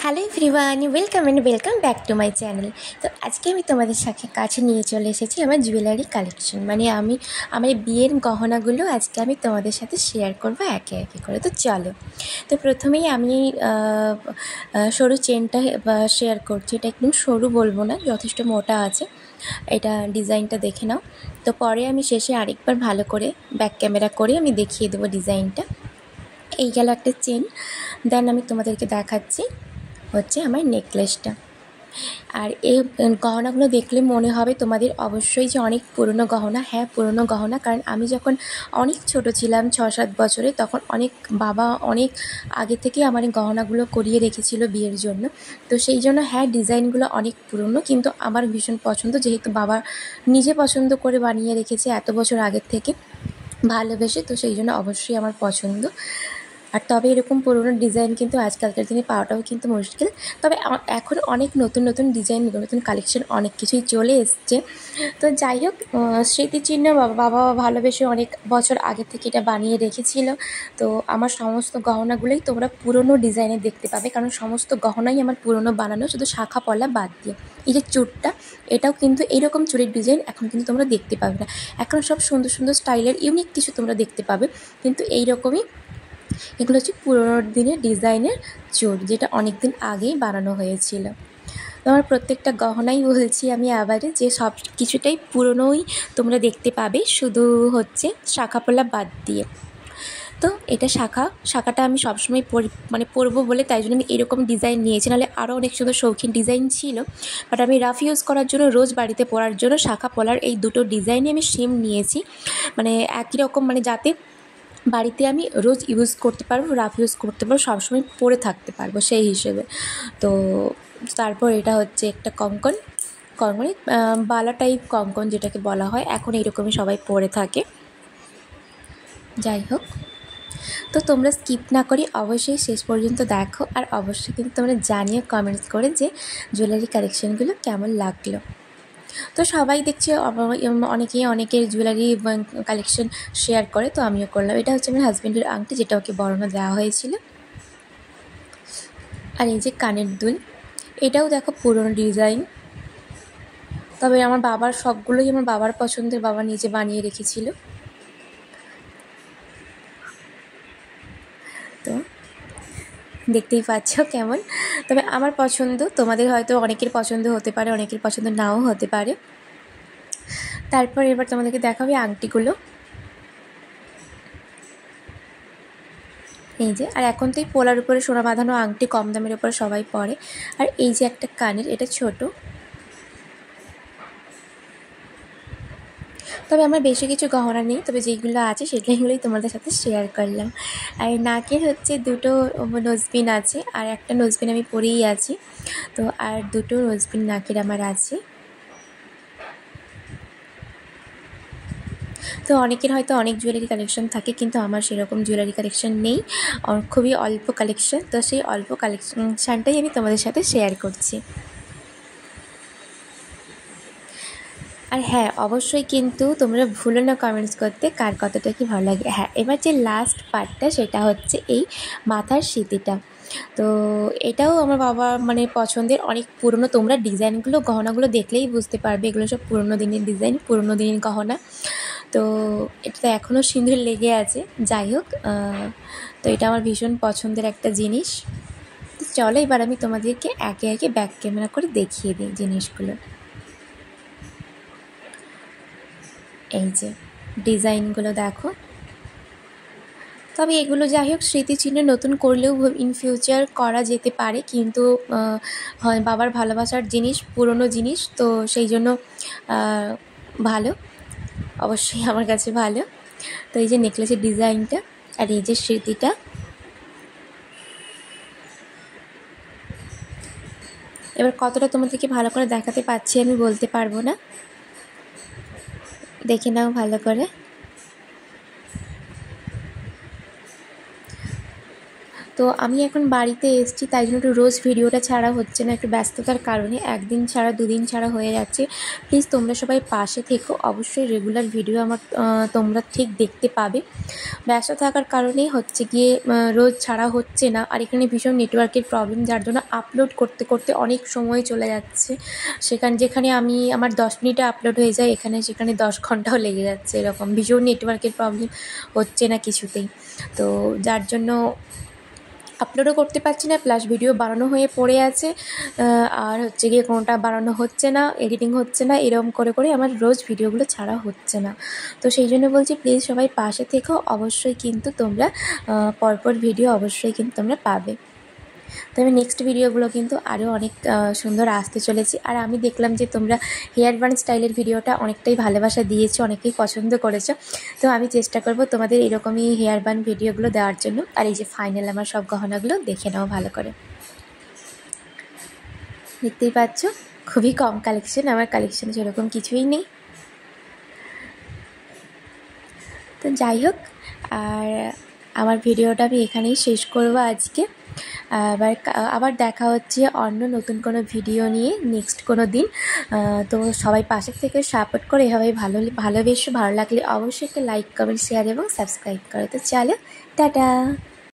Hello everyone, welcome back to my channel. তো আজকে আমি তোমাদের সাথে কাছে নিয়ে চলে এসেছি আমার জুয়েলারি কালেকশন। মানে আমার বিয়ের গহনাগুলো আজকে আমি তোমাদের সাথে শেয়ার করব একে একে করে। তো চলো। তো প্রথমেই আমি সরু চেনটা শেয়ার করছি। এটা একদম সরু বলবো না, যথেষ্ট মোটা আছে। এটা ডিজাইনটা দেখে নাও। তো পরে আমি শেষে আরেকবার ভালো করে ব্যাক ক্যামেরা করে আমি দেখিয়ে দেবো ডিজাইনটা। এই গেল একটা চেন। দেন আমি তোমাদেরকে দেখাচ্ছি হচ্ছে আমার নেকলেসটা। আর এই গহনাগুলো দেখলে মনে হবে তোমাদের অবশ্যই যে অনেক পুরনো গহনা। হ্যাঁ, পুরনো গহনা, কারণ আমি যখন অনেক ছোট ছিলাম 6-7 বছরে, তখন বাবা অনেক আগে থেকে আমার এই গহনাগুলো করিয়ে রেখেছিল বিয়ের জন্য। তো সেই জন্য হ্যাঁ, ডিজাইনগুলো অনেক পুরনো, কিন্তু আমার ভীষণ পছন্দ, যেহেতু বাবা নিজে পছন্দ করে বানিয়ে রেখেছে এত বছর আগের থেকে ভালোবেসে। তো সেই জন্য অবশ্যই আমার পছন্দ। আর তবে এরকম পুরোনো ডিজাইন কিন্তু আজকালকার দিনে পাওয়াটাও কিন্তু মুশকিল। তবে এখন অনেক নতুন নতুন ডিজাইন, নতুন কালেকশন অনেক কিছুই চলে এসছে। তো যাই হোক, স্মৃতিচিহ্ন বাবা ভালোবেসে অনেক বছর আগে থেকে এটা বানিয়ে রেখেছিল। তো আমার সমস্ত গহনাগুলোই তোমরা পুরনো ডিজাইনে দেখতে পাবে, কারণ সমস্ত গহনাই আমার পুরনো বানানো, শুধু শাখা পলা বাদ দিয়ে। এই যে চুড়টা, এটাও কিন্তু এইরকম চুড়ির ডিজাইন এখন কিন্তু তোমরা দেখতে পাবে না। এখন সব সুন্দর সুন্দর স্টাইলের ইউনিক কিছু তোমরা দেখতে পাবে, কিন্তু এইরকমই এগুলো হচ্ছে পুরোনো দিনের ডিজাইনের চুড়, যেটা অনেক দিন আগেই বানানো হয়েছিল। তোমার প্রত্যেকটা গহনাই বলছি আমি আবারে, যে সব কিছুটাই পুরনোই তোমরা দেখতে পাবে, শুধু হচ্ছে শাখাপোলা বাদ দিয়ে। তো এটা শাখাটা আমি সবসময় পরবো বলে, তাই জন্য আমি এরকম ডিজাইন নিয়েছি। নাহলে আরও অনেক সুন্দর শৌখিন ডিজাইন ছিল, বাট আমি রাফ ইউজ করার জন্য, রোজ বাড়িতে পরার জন্য শাখা পলার এই দুটো ডিজাইনই আমি সেম নিয়েছি। মানে একই রকম, মানে যাতে বাড়িতে আমি রোজ ইউজ করতে পারবো, রাফ ইউজ করতে পারবো, সবসময় পরে থাকতে পারবো সেই হিসেবে। তো তারপর এটা হচ্ছে একটা কঙ্কনে বালা টাইপ কঙ্কন যেটাকে বলা হয়, এখন এইরকমই সবাই পরে থাকে। যাই হোক, তো তোমরা স্কিপ না করি অবশ্যই শেষ পর্যন্ত দেখো, আর অবশ্যই কিন্তু তোমরা জানিও কমেন্টস করে যে জুয়েলারি কালেকশানগুলো কেমন লাগলো। তো সবাই দেখছি অনেকের জুয়েলারি কালেকশন শেয়ার করে, তো আমিও করলাম। এটা হচ্ছে আমার হাজব্যান্ডের আংটি, যেটা ওকে বরণে দেওয়া হয়েছিল। আর এই যে কানের দুল, এটাও দেখো পুরনো ডিজাইন, তবে আমার বাবার সবগুলোই আমার বাবার পছন্দের, বাবা নিজে বানিয়ে রেখেছিল। তো দেখতেই পাচ্ছ কেমন। তবে আমার পছন্দ, তোমাদের হয়তো অনেকের পছন্দ হতে পারে, অনেকের পছন্দ নাও হতে পারে। তারপর এবার তোমাদেরকে দেখাবে আংটিগুলো। এই যে, আর এখন তো এই পোলার উপরে সোনা বাঁধানো আংটি কম দামের উপরে সবাই পরে। আর এই যে একটা কানের, এটা ছোট, তবে আমার বেশি কিছু গহনা নেই, তবে যেগুলো আছে সেগুলোই তোমাদের সাথে শেয়ার করলাম। আর নাকের হচ্ছে দুটো নোজপিন আছে, আর একটা নোজপিন আমি পরেই আছি। তো আর দুটো নোজপিন নাকের আমার আছে। তো অনেকের হয়তো অনেক জুয়েলারি কালেকশন থাকে, কিন্তু আমার সেরকম জুয়েলারি কালেকশন নেই, খুবই অল্প কালেকশন। তো সেই অল্প কালেকশানটাই আমি তোমাদের সাথে শেয়ার করছি। আর হ্যাঁ, অবশ্যই কিন্তু তোমরা ভুলো না কমেন্টস করতে কার কতটা কি ভালো লাগে। হ্যাঁ, এবার যে লাস্ট পার্টটা, সেটা হচ্ছে এই মাথার সিঁথিটা। তো এটাও আমার বাবা পছন্দের, অনেক পুরনো। তোমরা ডিজাইনগুলো, গহনাগুলো দেখলেই বুঝতে পারবে এগুলো সব পুরনো দিনের ডিজাইন, পুরনো দিনের গহনা। তো এটা এখনও সিঁদুর লেগে আছে। যাই হোক, তো এটা আমার ভীষণ পছন্দের একটা জিনিস। তো চলো, এবার আমি তোমাদেরকে একে একে ব্যাক ক্যামেরা করে দেখিয়ে দিই জিনিসগুলো। এই যে ডিজাইনগুলো দেখো। তবে এগুলো যাই হোক স্মৃতিচিহ্ন, নতুন করলেও ইন ফিউচার করা যেতে পারে, কিন্তু হয় বাবার ভালোবাসার জিনিস, পুরনো জিনিস, তো সেই জন্য ভালো, অবশ্যই আমার কাছে ভালো। তো এই যে নেকলেসের ডিজাইনটা, আর এই যে স্মৃতিটা। এবার কতটা তোমাদেরকে ভালো করে দেখাতে পারছি আমি বলতে পারবো না, দেখে নাও ভালো করে। তো আমি এখন বাড়িতে এসেছি, তাই জন্য একটু রোজ ভিডিওটা ছাড়া হচ্ছে না, একটু ব্যস্ততার কারণে একদিন ছাড়া দুদিন ছাড়া হয়ে যাচ্ছে। প্লিজ তোমরা সবাই পাশে থেকো, অবশ্যই রেগুলার ভিডিও আমার তোমরা ঠিক দেখতে পাবে। ব্যস্ত থাকার কারণেই হচ্ছে গিয়ে রোজ ছাড়া হচ্ছে না। আর এখানে ভীষণ নেটওয়ার্কের প্রবলেম, যার জন্য আপলোড করতে করতে অনেক সময় চলে যাচ্ছে। যেখানে আমার 10 মিনিটে আপলোড হয়ে যায়, সেখানে 10 ঘন্টাও লেগে যাচ্ছে। এরকম ভীষণ নেটওয়ার্কের প্রবলেম, হচ্ছে না কিছুতেই। তো যার জন্য আপলোডও করতে পারছি না, প্লাস ভিডিও বানানো হয়ে পড়ে আছে, আর হচ্ছে গিয়ে কোনোটা বানানো হচ্ছে না, এডিটিং হচ্ছে না, এরকম করে করে আমার রোজ ভিডিওগুলো ছাড়া হচ্ছে না। তো সেই জন্য বলছি প্লিজ সবাই পাশে থেকো, অবশ্যই কিন্তু তোমরা পরপর ভিডিও অবশ্যই কিন্তু তোমরা পাবে। তো আমি নেক্সট ভিডিওগুলো কিন্তু আরও অনেক সুন্দর আসতে চলেছি। আর আমি দেখলাম যে তোমরা হেয়ার বান স্টাইলের ভিডিওটা অনেকটাই ভালোবাসা দিয়েছো, অনেকেই পছন্দ করেছো। তো আমি চেষ্টা করব তোমাদের এরকমই হেয়ার বান ভিডিওগুলো দেওয়ার জন্য। আর এই যে ফাইনাল আমার সব গহনাগুলো দেখে নাও ভালো করে। দেখতেই পাচ্ছ খুবই কম কালেকশন, আমার কালেকশন সেরকম কিছুই নেই। তো যাই হোক, আর আমার ভিডিওটা আমি এখানেই শেষ করব আজকে। আবার দেখা হচ্ছে অন্য নতুন কোনো ভিডিও নিয়ে নেক্সট কোনো দিন। তো সবাই পাশের থেকে সাপোর্ট করে এভাবে ভালোবেসো। ভালো লাগলে অবশ্যই একটা লাইক, কমেন্ট, শেয়ার এবং সাবস্ক্রাইব করো। তো চলো, টাটা।